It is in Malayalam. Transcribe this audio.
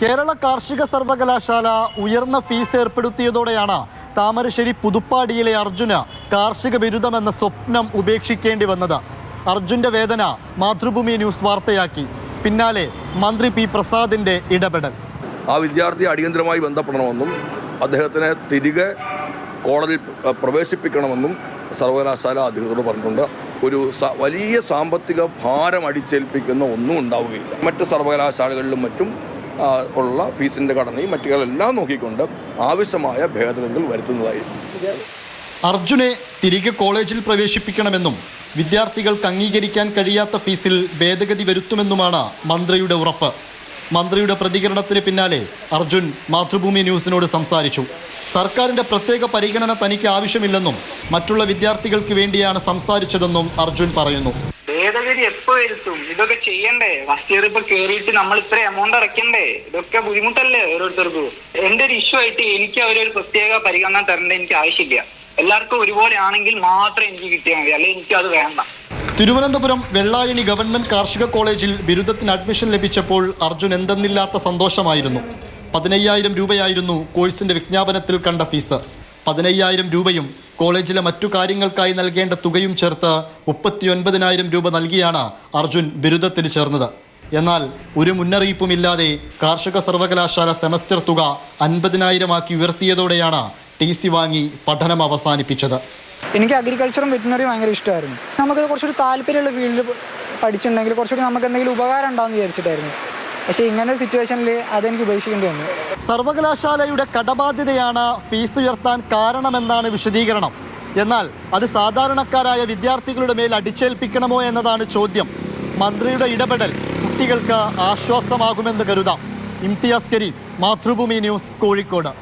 കേരള കാർഷിക സർവകലാശാല ഉയർന്ന ഫീസ് ഏർപ്പെടുത്തിയതോടെയാണ് താമരശ്ശേരി പുതുപ്പാടിയിലെ അർജുന് കാർഷിക ബിരുദമെന്ന സ്വപ്നം ഉപേക്ഷിക്കേണ്ടി വന്നത്. അർജുൻ്റെ വേദന മാതൃഭൂമി ന്യൂസ് വാർത്തയാക്കി. പിന്നാലെ മന്ത്രി പി പ്രസാദിൻ്റെ ഇടപെടൽ. ആ വിദ്യാർത്ഥി അടിയന്തരമായി ബന്ധപ്പെടണമെന്നും അദ്ദേഹത്തിനെ തിരികെ കോളേജിൽ പ്രവേശിപ്പിക്കണമെന്നും സർവകലാശാല അധികൃതരോട് പറഞ്ഞിട്ടുണ്ട്. ഒരു വലിയ സാമ്പത്തിക ഭാരം അടിച്ചേൽപ്പിക്കുന്ന ഒന്നും ഉണ്ടാവുകയില്ല. മറ്റ് സർവകലാശാലകളിലും മറ്റും ഉള്ള ഫീസിൻ്റെ ഘടനയും മറ്റുകളെല്ലാം നോക്കിക്കൊണ്ട് ആവശ്യമായ ഭേദഗതികൾ വരുത്തുന്നതായിരിക്കും. അർജുനെ തിരികെ കോളേജിൽ പ്രവേശിപ്പിക്കണമെന്നും വിദ്യാർത്ഥികൾക്ക് അംഗീകരിക്കാൻ കഴിയാത്ത ഫീസിൽ ഭേദഗതി വരുത്തുമെന്നുമാണ് മന്ത്രിയുടെ ഉറപ്പ്. മന്ത്രിയുടെ പ്രതികരണത്തിന് പിന്നാലെ അർജുൻ മാതൃഭൂമി ന്യൂസിനോട് സംസാരിച്ചു. സർക്കാരിൻ്റെ പ്രത്യേക പരിഗണന തനിക്ക് ആവശ്യമില്ലെന്നും മറ്റുള്ള വിദ്യാർത്ഥികൾക്ക് വേണ്ടിയാണ് സംസാരിച്ചതെന്നും അർജുൻ പറയുന്നു. ഭേദഗതി എപ്പോ വരുത്തും? ഇതൊക്കെ ചെയ്യണ്ടേ? ഫസ്റ്റ് ഇയർ ഇപ്പൊ കേറിയിട്ട് നമ്മൾ ഇത്ര എമൗണ്ട് അടയ്ക്കണ്ടേ? ഇതൊക്കെ ബുദ്ധിമുട്ടല്ലേ ഓരോരുത്തർക്കും? എന്റെ ഒരു ഇഷ്യൂ ആയിട്ട് എനിക്ക് അവരൊരു പ്രത്യേക പരിഗണന തരേണ്ട എനിക്ക് ആവശ്യമില്ല. എല്ലാവർക്കും ഒരുപോലെ ആണെങ്കിൽ മാത്രം എനിക്ക് കിട്ടിയാൽ മതി, അല്ലെങ്കിൽ എനിക്ക് അത് വേണ്ട. തിരുവനന്തപുരം വെള്ളായണി ഗവൺമെന്റ് കാർഷിക കോളേജിൽ ബിരുദത്തിന് അഡ്മിഷൻ ലഭിച്ചപ്പോൾ അർജുൻ എന്തെന്നില്ലാത്ത സന്തോഷമായിരുന്നു. 15,000 രൂപയായിരുന്നു കോഴ്സിന്റെ വിജ്ഞാപനത്തിൽ കണ്ട ഫീസ്. 15,000 രൂപയും കോളേജിലെ മറ്റു കാര്യങ്ങൾക്കായി നൽകേണ്ട തുകയും ചേർത്ത് 39,000 രൂപ നൽകിയാണ് അർജുൻ ബിരുദത്തിന് ചേർന്നത്. എന്നാൽ ഒരു മുന്നറിയിപ്പുമില്ലാതെ കാർഷിക സർവകലാശാല സെമസ്റ്റർ തുക 50,000 ആക്കി ഉയർത്തിയതോടെയാണ് TC വാങ്ങി പഠനം അവസാനിപ്പിച്ചത്. എനിക്ക് അഗ്രികൾച്ചറും വെറ്റിനറിയും ഭയങ്കര ഇഷ്ടമായിരുന്നു. നമുക്ക് കുറച്ചൊരു താല്പര്യമുള്ള ഫീൽഡിൽ പഠിച്ചിട്ടുണ്ടെങ്കിൽ കുറച്ചുകൂടി നമുക്ക് എന്തെങ്കിലും ഉപകാരം ഉണ്ടാകുമെന്ന് വിചാരിച്ചിട്ടായിരുന്നു. പക്ഷേ ഇങ്ങനൊരു സിറ്റുവേഷനിൽ അതെനിക്ക് ഉപേക്ഷിക്കേണ്ടി വന്നു. സർവകലാശാലയുടെ കടബാധ്യതയാണ് ഫീസ് ഉയർത്താൻ കാരണമെന്നാണ് വിശദീകരണം. എന്നാൽ അത് സാധാരണക്കാരായ വിദ്യാർത്ഥികളുടെ മേൽ അടിച്ചേൽപ്പിക്കണമോ എന്നതാണ് ചോദ്യം. മന്ത്രിയുടെ ഇടപെടൽ കുട്ടികൾക്ക് ആശ്വാസമാകുമെന്ന് കരുതാം. ഇംതിയാസ് കരീം, മാതൃഭൂമി ന്യൂസ്, കോഴിക്കോട്.